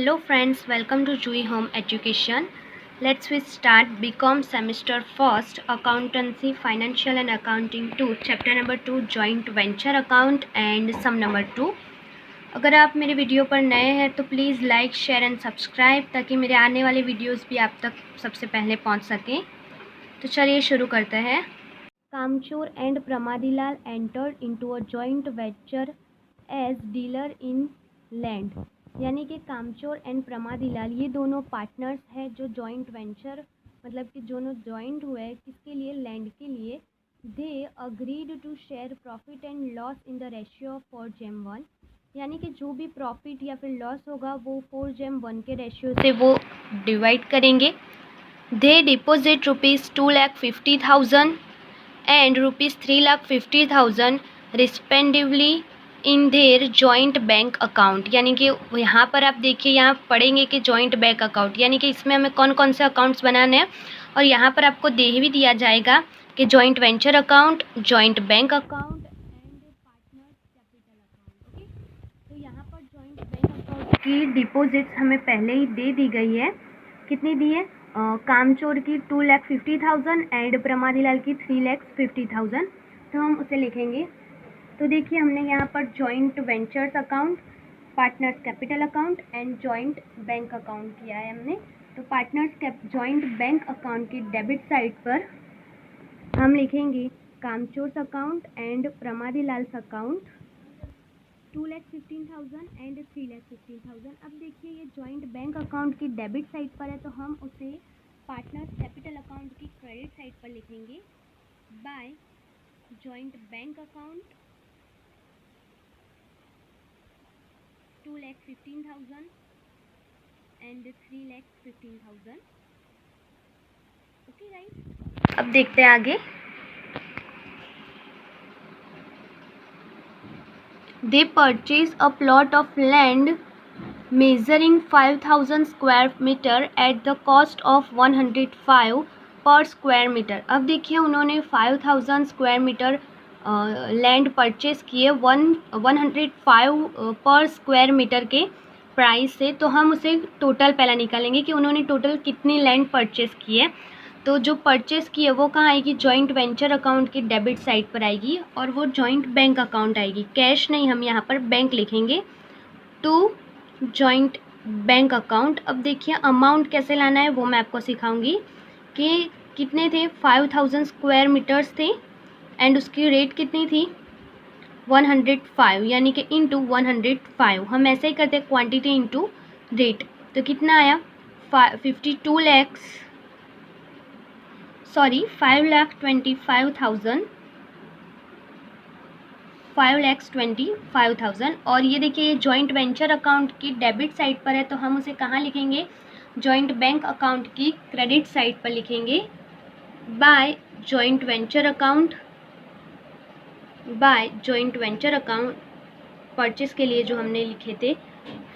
Hello friends, welcome to Jui Home Education. Let's start BCom semester first, Accountancy, Financial and Accounting 2, chapter number 2, Joint Venture Account and sum number 2. अगर आप मेरे video पर नए हैं तो please like share and subscribe ताकि मेरे आने वाले वीडियोस भी आप तक सबसे पहले पहुंच सकें। तो चलिए शुरू करते हैं। Kamchor and Pramadilal entered into a joint venture as dealer in land, यानी कि कामचोर एंड प्रमादीलाल ये दोनों पार्टनर्स हैं जो जॉइंट वेंचर मतलब कि दोनों जॉइंट हुए किसके लिए, लैंड के लिए। They agreed to share profit and loss in the ratio of 4:1, यानी कि जो भी प्रॉफिट या फिर लॉस होगा वो 4:1 के रेशियो से वो डिवाइड करेंगे। They deposit ₹2,50,000 and ₹3,50,000 respectively in their joint bank account, यानी कि यहाँ पर आप देखिए, यहाँ पढ़ेंगे कि जॉइंट बैंक अकाउंट यानी कि इसमें हमें कौन कौन से अकाउंट्स बनाने हैं, और यहाँ पर आपको दे भी दिया जाएगा कि joint venture account, joint bank account and partners capital account. Okay, तो यहाँ पर जॉइंट बैंक अकाउंट की डिपॉजिट्स हमें पहले ही दे दी गई है। कितनी दी है? कामचोर की 2,50,000 एंड प्रमादीलाल की 3,50,000। तो हम उसे लिखेंगे। तो देखिए हमने यहाँ पर joint ventures account, partners capital account and joint bank account किया है हमने। तो पार्टनर्स जॉइंट बैंक अकाउंट की डेबिट साइड पर हम लिखेंगे Kamchor's account and Pramadilal's account 2,15,000 and 3,50,000। अब देखिए ये जॉइंट बैंक अकाउंट की डेबिट साइड पर है तो हम उसे पार्टनर्स कैपिटल अकाउंट की क्रेडिट साइड पर लिखेंगे by joint bank account 2,15,000 and 3,50,000। Okay guys, अब देखते हैं आगे। They purchase a plot of land measuring 5,000 square meter at the cost of 105 per square meter। अब देखिए उन्होंने 5,000 स्क्वायर मीटर लैंड परचेस किए 105 पर स्क्वायर मीटर के प्राइस से। तो हम उसे टोटल पहला निकालेंगे कि उन्होंने टोटल कितनी लैंड परचेस की है। तो जो परचेस की है वो कहाँ आएगी? जॉइंट वेंचर अकाउंट की डेबिट साइड पर आएगी और वो जॉइंट बैंक अकाउंट आएगी। कैश नहीं, हम यहाँ पर बैंक लिखेंगे टू जॉइंट बैंक अकाउंट। अब देखिए अमाउंट कैसे लाना है वो मैं आपको सिखाऊंगी कि कितने थे, 5,000 स्क्वायर मीटर्स थे एंड उसकी रेट कितनी थी 105, यानी कि इंटू 105। हम ऐसे ही करते हैं क्वांटिटी इंटू रेट। तो कितना आया 5,25,000 और ये देखिए ये जॉइंट वेंचर अकाउंट की डेबिट साइड पर है तो हम उसे कहाँ लिखेंगे? जॉइंट बैंक अकाउंट की क्रेडिट साइड पर लिखेंगे by joint venture account purchase के लिए जो हमने लिखे थे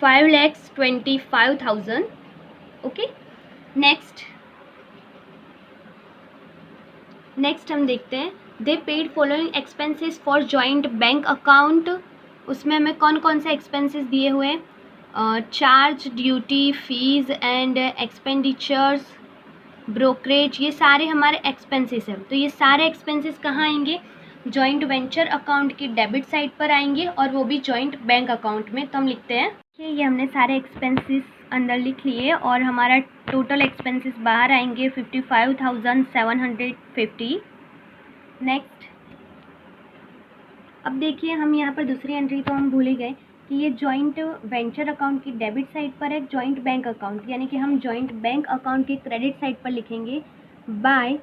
5,25,000। ओके, नेक्स्ट हम देखते हैं दे paid following expenses for joint bank account. उसमें हमें कौन कौन से एक्सपेंसेस दिए हुए हैं? Charge, duty, fees and expenditures, brokerage, ये सारे हमारे एक्सपेंसेस हैं। तो ये सारे एक्सपेंसेस कहाँ आएंगे? जॉइंट वेंचर अकाउंट की डेबिट साइड पर आएंगे और वो भी जॉइंट बैंक अकाउंट में। तो हम लिखते हैं कि ये हमने सारे एक्सपेंसेस अंदर लिख लिए और हमारा टोटल एक्सपेंसेस बाहर आएंगे 55,750। नेक्स्ट, अब देखिए हम यहाँ पर दूसरी एंट्री तो हम भूल ही गए कि ये जॉइंट वेंचर अकाउंट की डेबिट साइड पर है जॉइंट बैंक अकाउंट, यानी कि हम जॉइंट बैंक अकाउंट की क्रेडिट साइड पर लिखेंगे by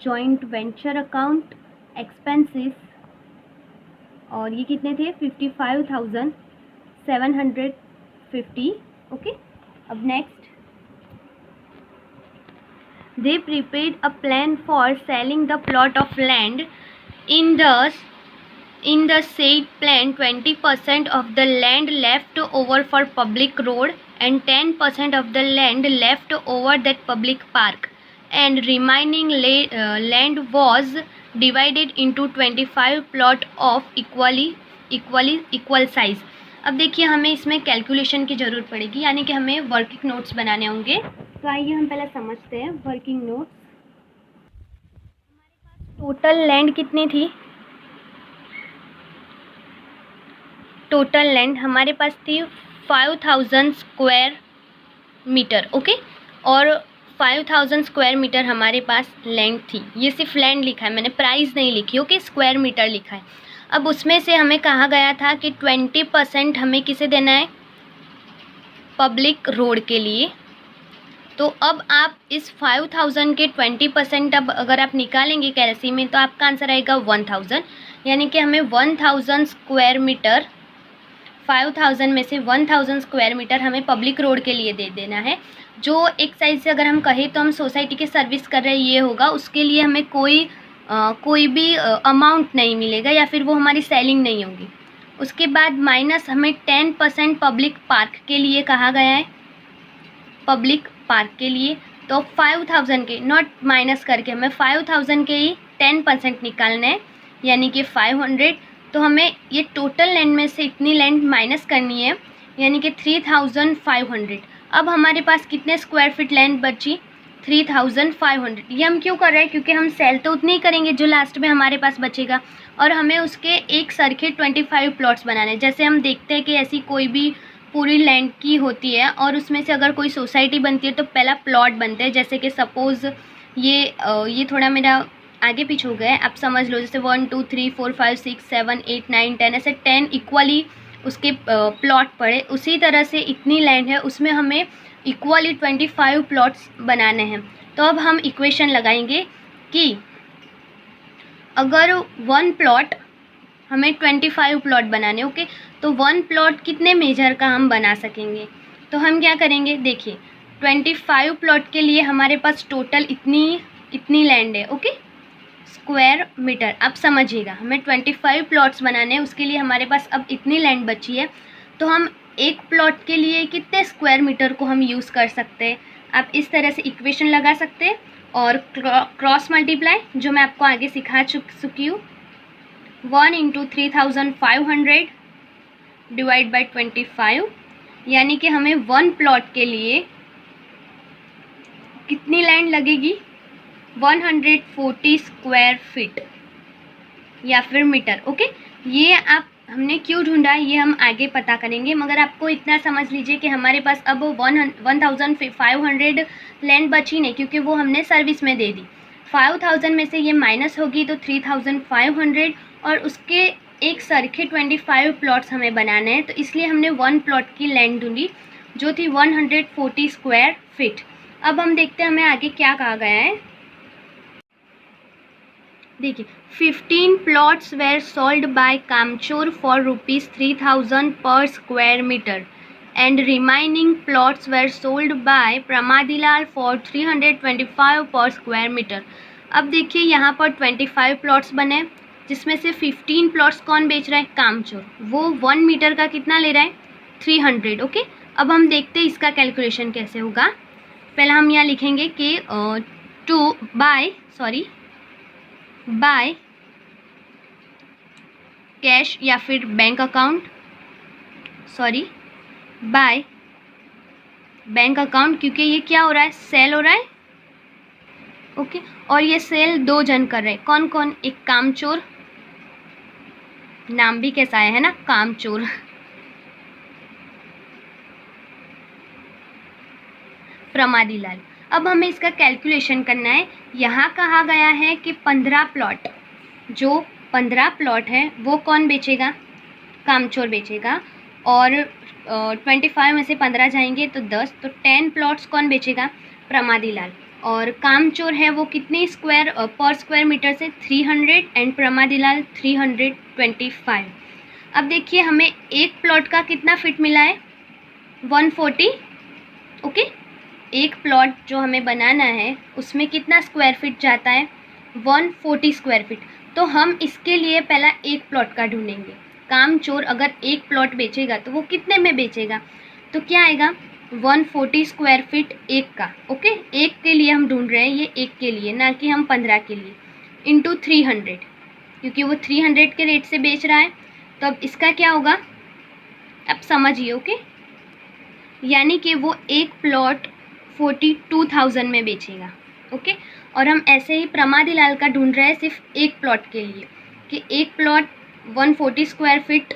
joint venture account expenses, और ये कितने थे 55,750। ओके, अब next they prepared a plan for selling the plot of land. In the said plan 20% of the land left over for public road and 10% of the land left over that public park, and remaining land was divided into 25 plot of equal size। अब देखिए हमें इसमें calculation की ज़रूरत पड़ेगी, यानी कि हमें वर्किंग नोट्स बनाने होंगे। तो आइए हम पहले समझते हैं वर्किंग नोट्स। टोटल लैंड कितनी थी? टोटल लैंड हमारे पास थी 5000 स्क्वायर मीटर। ओके, और 5000 स्क्वायर मीटर हमारे पास लैंड थी। ये सिर्फ लैंड लिखा है, मैंने प्राइस नहीं लिखी। ओके, स्क्वायर मीटर लिखा है। अब उसमें से हमें कहा गया था कि 20% हमें किसे देना है? पब्लिक रोड के लिए। तो अब आप इस 5000 के 20% अब अगर आप निकालेंगे कैलसी में तो आपका आंसर आएगा 1000, यानी कि हमें 1000 स्क्वायर मीटर, 5000 में से 1000 स्क्वायर मीटर हमें पब्लिक रोड के लिए दे देना है। जो एक साइड से अगर हम कहें तो हम सोसाइटी के सर्विस कर रहे हैं ये होगा, उसके लिए हमें कोई भी अमाउंट नहीं मिलेगा या फिर वो हमारी सेलिंग नहीं होगी। उसके बाद माइनस हमें 10% पब्लिक पार्क के लिए कहा गया है, पब्लिक पार्क के लिए। तो 5000 के नॉट माइनस करके हमें 5000 के ही 10% निकालना है, यानी कि 500। तो हमें ये टोटल लैंड में से इतनी लैंड माइनस करनी है, यानी कि 3500। अब हमारे पास कितने स्क्वायर फीट लैंड बची? 3500। ये हम क्यों कर रहे हैं? क्योंकि हम सेल तो उतनी ही करेंगे जो लास्ट में हमारे पास बचेगा, और हमें उसके एक सरखे 25 प्लॉट्स बनाने। जैसे हम देखते हैं कि ऐसी कोई भी पूरी लैंड की होती है और उसमें से अगर कोई सोसाइटी बनती है तो पहला प्लॉट बनते हैं। जैसे कि सपोज़ ये थोड़ा मेरा आगे पीछे हो गया है, आप समझ लो। जैसे 1 2 3 4 5 6 7 8 9 10, ऐसे 10 इक्वली उसके प्लॉट पड़े। उसी तरह से इतनी लैंड है, उसमें हमें इक्वली 25 प्लॉट्स बनाने हैं। तो अब हम इक्वेशन लगाएंगे कि अगर 1 प्लॉट हमें 25 प्लॉट बनाने। ओके, तो 1 प्लॉट कितने मेजर का हम बना सकेंगे? तो हम क्या करेंगे, देखिए 25 प्लॉट के लिए हमारे पास टोटल इतनी लैंड है। Okay, square metre. अब समझिएगा, हमें 25 प्लॉट्स बनाने हैं, उसके लिए हमारे पास अब इतनी लैंड बची है। तो हम एक प्लॉट के लिए कितने स्क्वायर मीटर को हम यूज़ कर सकते हैं? आप इस तरह से इक्वेशन लगा सकते हैं और क्रॉस मल्टीप्लाई, जो मैं आपको आगे सिखा चुकी हूँ। 1 × 3500 डिवाइड बाई 25, यानी कि हमें 1 प्लॉट के लिए कितनी लैंड लगेगी? 140 स्क्वायर फीट या फिर मीटर। ओके, ये हमने क्यों ढूंढा ये हम आगे पता करेंगे, मगर आपको इतना समझ लीजिए कि हमारे पास अब 1500 लैंड बची नहीं, क्योंकि वो हमने सर्विस में दे दी। 5000 में से ये माइनस होगी तो 3500, और उसके एक सरखे 25 प्लॉट्स हमें बनाने हैं। तो इसलिए हमने 1 प्लॉट की लैंड ढूंढी जो थी 140 स्क्वायर फीट। अब हम देखते हैं हमें आगे क्या कहा गया है। देखिए, 15 plots were sold by Kamchor for ₹3000 per square meter and remaining plots were sold by Pramadilal for 325 per square metre. अब देखिए यहाँ पर 25 प्लॉट्स बने, जिसमें से 15 प्लॉट्स कौन बेच रहा है? कामचोर। वो 1 मीटर का कितना ले रहा है? 300। ओके, अब हम देखते हैं इसका कैलकुलेशन कैसे होगा। पहले हम यहाँ लिखेंगे कि बाय कैश या फिर bank account, by bank account, क्योंकि ये क्या हो रहा है? सेल हो रहा है। ओके, और ये सेल 2 जन कर रहे हैं। कौन कौन? एक कामचोर, नाम भी कैसा है ना, कामचोर। प्रमादीलाल। अब हमें इसका कैलकुलेशन करना है। यहाँ कहा गया है कि 15 प्लॉट, जो 15 प्लॉट है वो कौन बेचेगा? कामचोर बेचेगा। और 25 में से 15 जाएंगे तो 10, तो 10 प्लॉट्स कौन बेचेगा? प्रमादीलाल। और कामचोर है वो कितनी स्क्वायर पर स्क्वायर मीटर से? 300, एंड प्रमादीलाल 325। अब देखिए हमें एक प्लॉट का कितना फीट मिला है? 140। ओके, एक प्लॉट जो हमें बनाना है उसमें कितना स्क्वायर फीट जाता है? 140 स्क्वायर फीट। तो हम इसके लिए पहला एक प्लॉट का ढूंढेंगे। कामचोर अगर एक प्लॉट बेचेगा तो वो कितने में बेचेगा? तो क्या आएगा? 140 स्क्वायर फीट एक का। ओके, एक के लिए हम ढूंढ रहे हैं, ये एक के लिए, ना कि हम 15 के लिए, इंटू 300, क्योंकि वो 300 के रेट से बेच रहा है। तो अब इसका क्या होगा? अब समझिए, ओके। यानी कि वो एक प्लॉट 42,000 में बेचेगा, ओके। और हम ऐसे ही प्रमादीलाल का ढूंढ रहे हैं सिर्फ एक प्लॉट के लिए कि एक प्लॉट 140 स्क्वायर फीट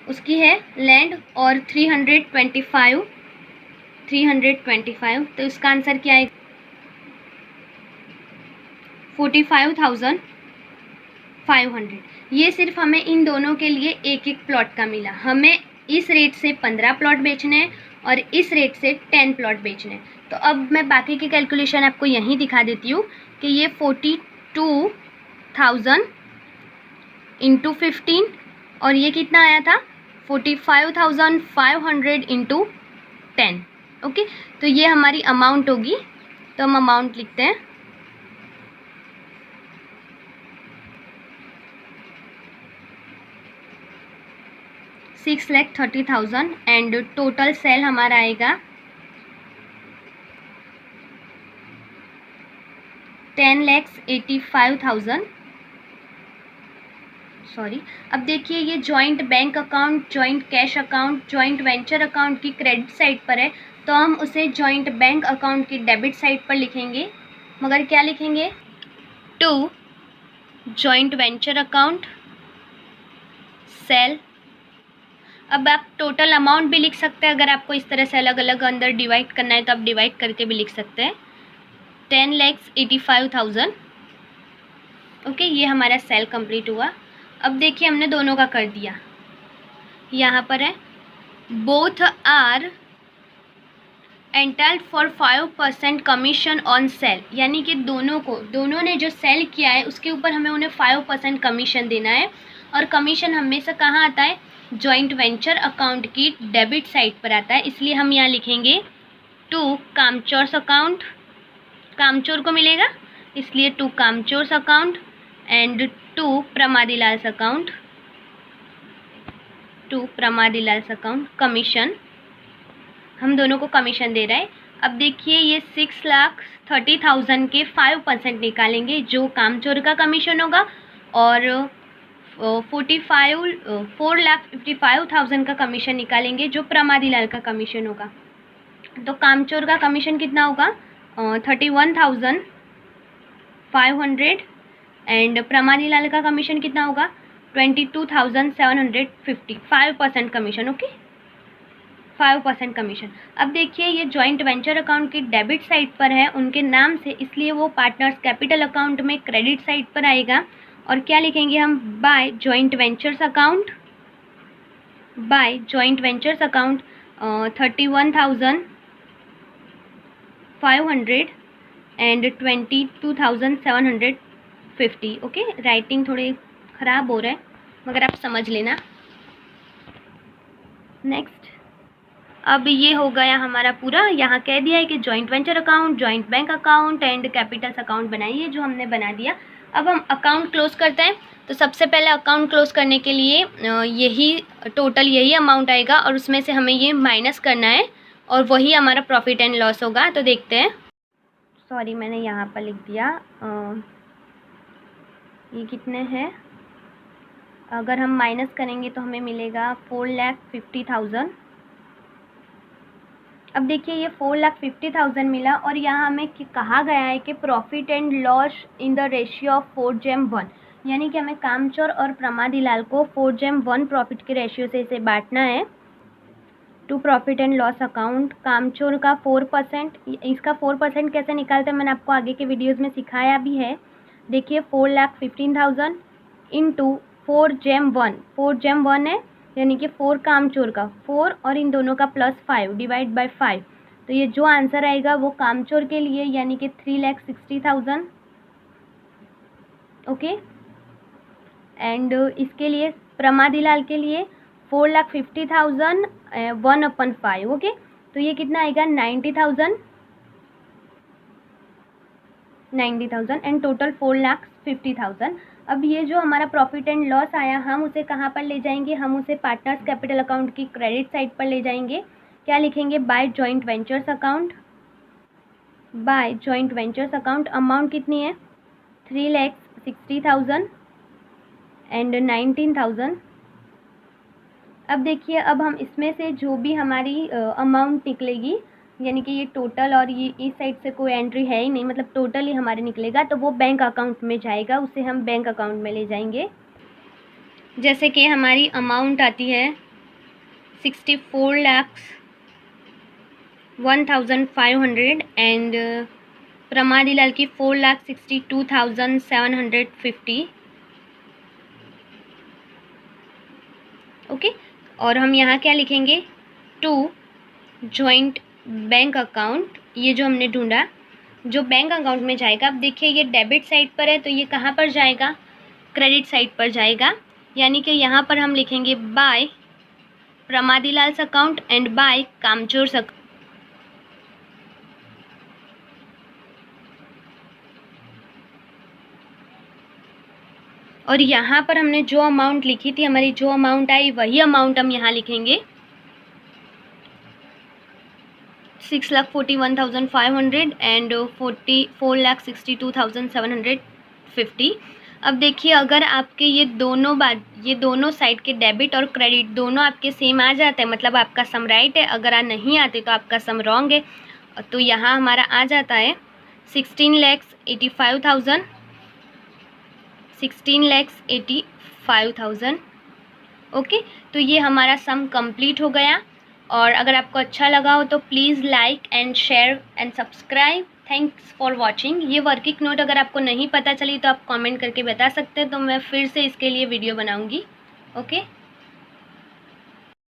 उसकी है लैंड और 325, तो इसका आंसर क्या है? 45,500। ये सिर्फ हमें इन दोनों के लिए एक एक प्लॉट का मिला। हमें इस रेट से 15 प्लॉट बेचने हैं और इस रेट से 10 प्लॉट बेचने हैं। तो अब मैं बाकी की कैलकुलेशन आपको यहीं दिखा देती हूँ कि ये 42,000 इंटू 15 और ये कितना आया था 45,500 इंटू 10, ओके। तो ये हमारी अमाउंट होगी। तो हम अमाउंट लिखते हैं 6,30,000 एंड टोटल सेल हमारा आएगा 10,85,000। सॉरी, अब देखिए ये joint bank account, joint cash account, joint venture account की क्रेडिट साइड पर है, तो हम उसे जॉइंट बैंक अकाउंट की डेबिट साइड पर लिखेंगे। मगर क्या लिखेंगे? To joint venture account sale. अब आप टोटल अमाउंट भी लिख सकते हैं, अगर आपको इस तरह से अलग अलग अंदर डिवाइड करना है तो आप डिवाइड करके भी लिख सकते हैं। 10,85,000, ओके। ये हमारा सेल कंप्लीट हुआ। अब देखिए हमने दोनों का कर दिया। यहाँ पर है both are entitled for 5% commission on sale, यानी कि दोनों ने जो सेल किया है उसके ऊपर हमें उन्हें 5% कमीशन देना है। और कमीशन हमेशा कहाँ आता है? जॉइंट वेंचर अकाउंट की डेबिट साइड पर आता है। इसलिए हम यहाँ लिखेंगे टू कामचोर्स अकाउंट, कामचोर को मिलेगा इसलिए to Kamchor's account and to Pramadilal's account, to Pramadilal's account commission. हम दोनों को कमीशन दे रहा है। अब देखिए ये 6,30,000 के 5% निकालेंगे जो कामचोर का कमीशन होगा और 4,55,000 का कमीशन निकालेंगे जो प्रमादीलाल का कमीशन होगा। तो कामचोर का कमीशन कितना होगा? 31,500 एंड प्रमादीलाल का कमीशन कितना होगा? 22,750। 5% कमीशन, ओके, 5% कमीशन। अब देखिए ये जॉइंट वेंचर अकाउंट की डेबिट साइड पर है उनके नाम से, इसलिए वो पार्टनर्स कैपिटल अकाउंट में क्रेडिट साइड पर आएगा। और क्या लिखेंगे हम? By joint ventures account, by joint ventures account 31,500 and 22,750, okay. Writing थोड़े ख़राब हो रहा है मगर आप समझ लेना। नेक्स्ट, अब ये हो गया हमारा पूरा। यहाँ कह दिया है कि joint venture account, joint bank account and Capitals account बनाइए, जो हमने बना दिया। अब हम अकाउंट क्लोज करते हैं। तो सबसे पहले अकाउंट क्लोज करने के लिए यही अमाउंट आएगा और उसमें से हमें ये माइनस करना है और वही हमारा प्रॉफिट एंड लॉस होगा। तो देखते हैं। सॉरी, मैंने यहाँ पर लिख दिया ये कितने हैं। अगर हम माइनस करेंगे तो हमें मिलेगा 4,50,000। अब देखिए ये 4,50,000 मिला और यहाँ हमें कहा गया है कि profit and loss in the ratio of 4:1, यानी कि हमें कामचोर और प्रमादीलाल को 4:1 प्रॉफिट के रेशियो से इसे बांटना है। To profit and loss account, Kamchor का 4%, इसका 4% कैसे निकालते हैं मैंने आपको आगे के वीडियोज़ में सिखाया भी है। देखिए 4,15,000 इंटू 4:1 है, यानी कि 4 कामचोर का 4 और इन दोनों का +5 डिवाइड बाय 5। तो ये जो आंसर आएगा वो कामचोर के लिए यानी कि 3,60,000, ओके। एंड इसके लिए प्रमादीलाल के लिए 4,50,000 1/5, ओके। तो ये कितना आएगा? 90,000 एंड टोटल 4,50,000। अब ये जो हमारा प्रॉफिट एंड लॉस आया हम उसे कहाँ पर ले जाएंगे? हम उसे पार्टनर्स कैपिटल अकाउंट की क्रेडिट साइड पर ले जाएंगे। क्या लिखेंगे? By joint ventures account, by joint ventures account. Amount कितनी है? 3,60,000 एंड 19,000 अब देखिए, अब हम इसमें से जो भी हमारी अमाउंट निकलेगी, यानी कि ये टोटल और ये इस साइड से कोई एंट्री है ही नहीं, मतलब टोटल ही हमारे निकलेगा, तो वो बैंक अकाउंट में जाएगा, उसे हम बैंक अकाउंट में ले जाएंगे। जैसे कि हमारी अमाउंट आती है 64,01,500 एंड प्रमादीलाल की 4,62,750। ओके, और हम यहाँ क्या लिखेंगे, टू जॉइंट बैंक अकाउंट, ये जो हमने ढूंढा जो बैंक अकाउंट में जाएगा। अब देखिए ये डेबिट साइड पर है, तो ये कहाँ पर जाएगा, क्रेडिट साइड पर जाएगा, यानी कि यहाँ पर हम लिखेंगे by Pramadilal's account and by Kamchor's account. और यहाँ पर हमने जो अमाउंट लिखी थी, हमारी जो अमाउंट आई वही अमाउंट हम यहाँ लिखेंगे, 6,41,500 एंड 4,62,750। अब देखिए, अगर आपके ये दोनों साइड के डेबिट और क्रेडिट दोनों आपके सेम आ जाते हैं, मतलब आपका सम राइट है। अगर नहीं आते तो आपका सम रॉन्ग है। तो यहाँ हमारा आ जाता है 16,85,000। ओके, तो ये हमारा सम कंप्लीट हो गया। और अगर आपको अच्छा लगा हो तो please like and share and subscribe. Thanks for watching. ये वर्किंग नोट अगर आपको नहीं पता चली तो आप कमेंट करके बता सकते हैं, तो मैं फिर से इसके लिए वीडियो बनाऊंगी। ओके।